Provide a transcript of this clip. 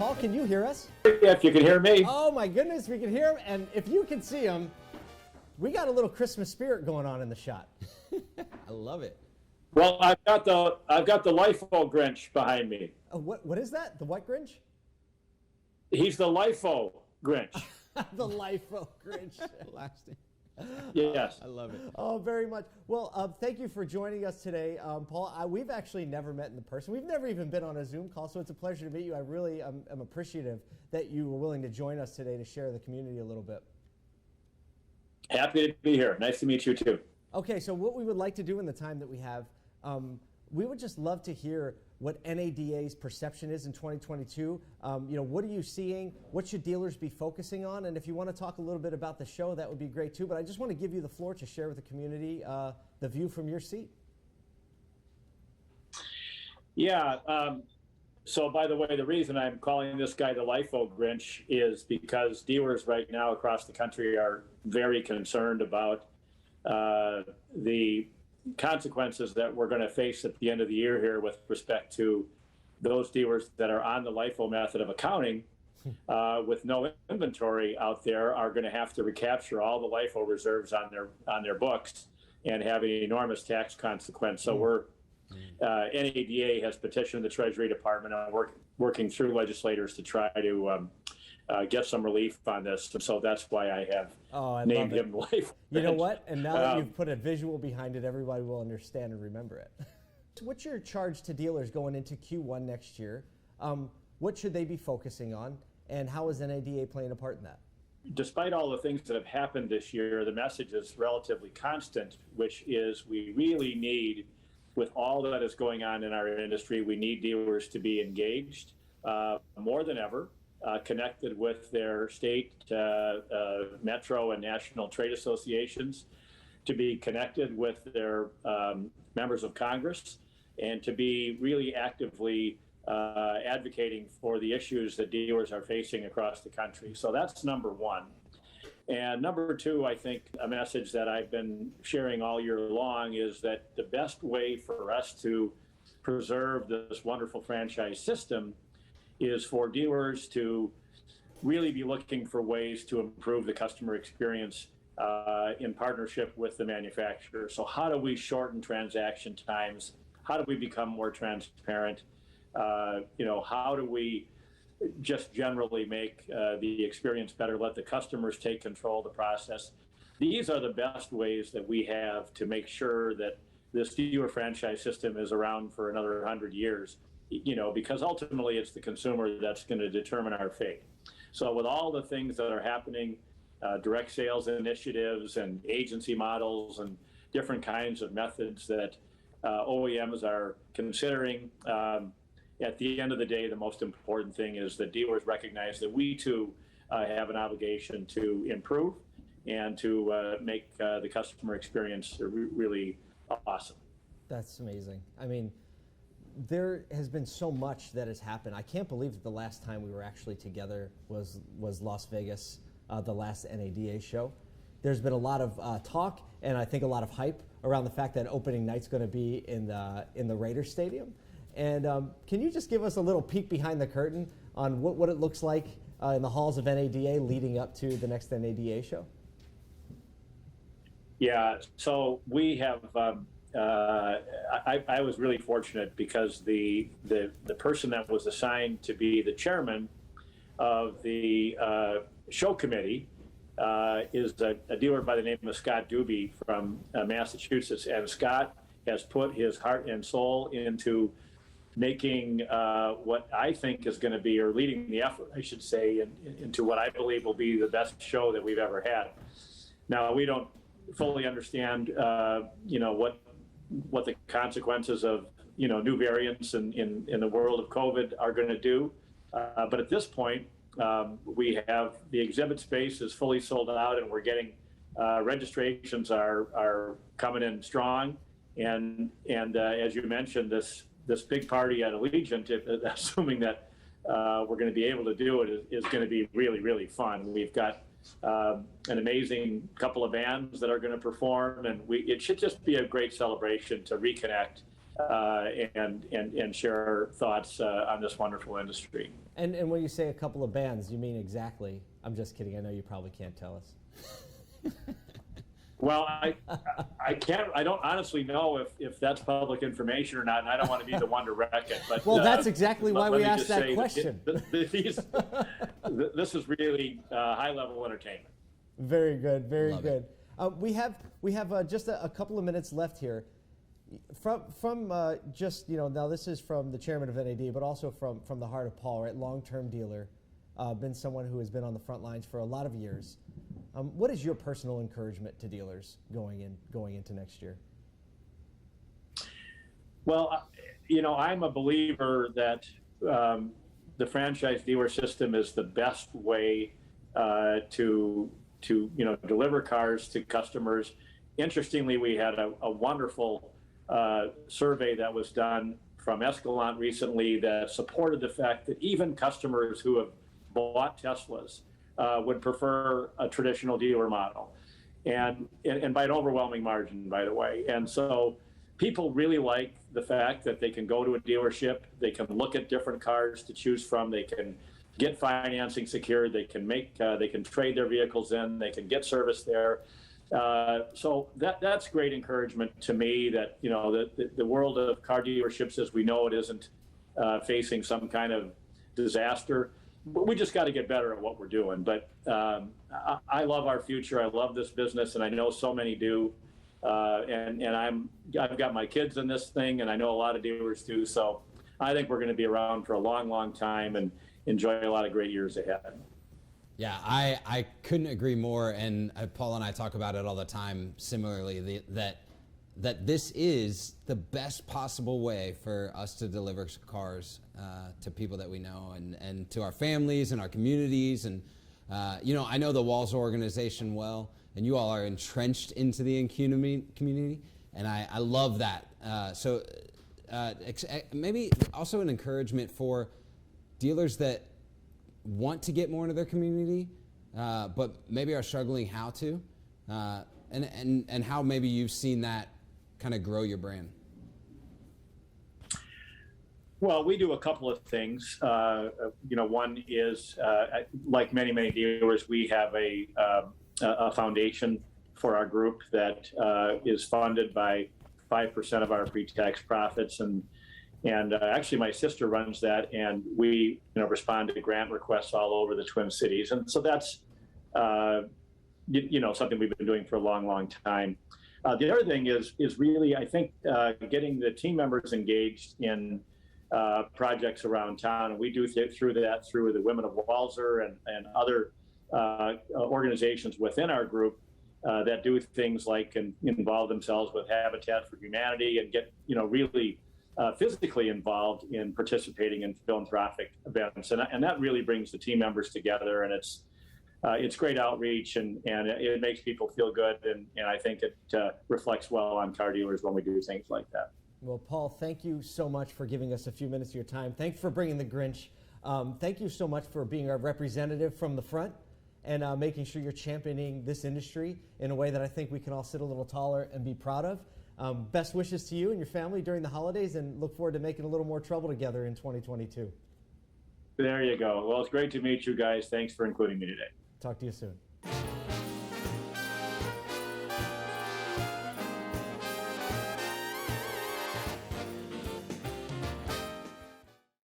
Paul, can you hear us? Yeah, if you can hear me. Oh my goodness, we can hear him. And if you can see him, we got a little Christmas spirit going on in the shot. I love it. Well, I've got the LIFO Grinch behind me. What is that? The what Grinch? He's the LIFO Grinch. The LIFO Grinch. Lasting. Yes. I love it. Oh, very much. Well, thank you for joining us today, Paul. We've actually never met in person. We've never even been on a Zoom call, so it's a pleasure to meet you. I really am appreciative that you were willing to join us today to share the community a little bit. Happy to be here. Nice to meet you too. Okay, so what we would like to do in the time that we have, we would just love to hear what NADA's perception is in 2022. What are you seeing? What should dealers be focusing on? And if you want to talk a little bit about the show, that would be great too. But I just want to give you the floor to share with the community the view from your seat. Yeah. So, by the way, the reason I'm calling this guy the LIFO Grinch is because dealers right now across the country are very concerned about the consequences that we're going to face at the end of the year here with respect to those dealers that are on the LIFO method of accounting with no inventory out there are going to have to recapture all the LIFO reserves on their books and have an enormous tax consequence. So NADA has petitioned the Treasury Department on working through legislators to try to get some relief on this. And so that's why I have named him LIFO. You know what? And now that you've put a visual behind it, everybody will understand and remember it. What's your charge to dealers going into Q1 next year? What should they be focusing on? And how is NADA playing a part in that? Despite all the things that have happened this year, the message is relatively constant, which is we really need, with all that is going on in our industry, we need dealers to be engaged more than ever. Connected with their state, metro, and national trade associations, to be connected with their members of Congress, and to be really actively advocating for the issues that dealers are facing across the country. So that's number one. And number two, I think a message that I've been sharing all year long is that the best way for us to preserve this wonderful franchise system is for dealers to really be looking for ways to improve the customer experience in partnership with the manufacturer. So how do we shorten transaction times? How do we become more transparent? How do we just generally make the experience better, let the customers take control of the process? These are the best ways that we have to make sure that this dealer franchise system is around for another 100 years. Because ultimately it's the consumer that's going to determine our fate. So with all the things that are happening, direct sales initiatives and agency models and different kinds of methods that OEMs are considering, at the end of the day, the most important thing is that dealers recognize that we too have an obligation to improve and to make the customer experience really awesome. That's amazing. I mean, there has been so much that has happened. I can't believe that the last time we were actually together was Las Vegas, the last NADA show. There's been a lot of talk and I think a lot of hype around the fact that opening night's going to be in the Raiders Stadium. And can you just give us a little peek behind the curtain on what it looks like in the halls of NADA leading up to the next NADA show? Yeah, so we have. I was really fortunate because the person that was assigned to be the chairman of the show committee is a dealer by the name of Scott Doobie from Massachusetts, and Scott has put his heart and soul into making what I think is going to be, or leading the effort, I should say, into what I believe will be the best show that we've ever had. Now, we don't fully understand, what the consequences of new variants in the world of COVID are going to do, but at this point, we have the exhibit space is fully sold out, and we're getting registrations are coming in strong, and as you mentioned, this big party at Allegiant, assuming that we're going to be able to do it, is going to be really, really fun. We've got an amazing couple of bands that are going to perform, and it should just be a great celebration to reconnect and share our thoughts on this wonderful industry. And when you say a couple of bands, you mean exactly? I'm just kidding. I know you probably can't tell us. Well, I can't. I don't honestly know if that's public information or not, and I don't want to be the one to wreck it. But well, that's exactly why we asked that question. This is really high-level entertainment. Very good. Very Love good. We have just a couple of minutes left here. From just now this is from the chairman of NAD, but also from the heart of Paul, right? Long-term dealer, been someone who has been on the front lines for a lot of years. What is your personal encouragement to dealers going into next year? Well, I'm a believer that the franchise dealer system is the best way to deliver cars to customers. Interestingly, we had a wonderful survey that was done from Escalante recently that supported the fact that even customers who have bought Teslas would prefer a traditional dealer model, and by an overwhelming margin, by the way. And so people really like the fact that they can go to a dealership, they can look at different cars to choose from, they can get financing secured, they can trade their vehicles in, they can get service there. So that's great encouragement to me that the world of car dealerships as we know it isn't facing some kind of disaster. We just got to get better at what we're doing. But I love our future. I love this business, and I know so many do. And I've got my kids in this thing, and I know a lot of dealers do. So I think we're going to be around for a long, long time and enjoy a lot of great years ahead. Yeah, I couldn't agree more. And Paul and I talk about it all the time. Similarly, that this is the best possible way for us to deliver cars to people that we know and to our families and our communities. And, I know the Walser organization well, and you all are entrenched into the community, and I love that. So maybe also an encouragement for dealers that want to get more into their community, but maybe are struggling how to, and how maybe you've seen that kind of grow your brand. Well, we do a couple of things. One is, like many dealers, we have a foundation for our group that is funded by 5% of our pre-tax profits, and actually my sister runs that, and we respond to grant requests all over the Twin Cities, and so that's something we've been doing for a long time. The other thing is really, I think, getting the team members engaged in projects around town, and we do through the Women of Walser and other organizations within our group that do things like involve themselves with Habitat for Humanity and get really physically involved in participating in philanthropic events, and that really brings the team members together, and it's great outreach, and it makes people feel good, and I think it reflects well on car dealers when we do things like that. Well, Paul, thank you so much for giving us a few minutes of your time. Thanks for bringing the Grinch. Thank you so much for being our representative from the front and making sure you're championing this industry in a way that I think we can all sit a little taller and be proud of. Best wishes to you and your family during the holidays, and look forward to making a little more trouble together in 2022. There you go. Well, it's great to meet you guys. Thanks for including me today. Talk to you soon.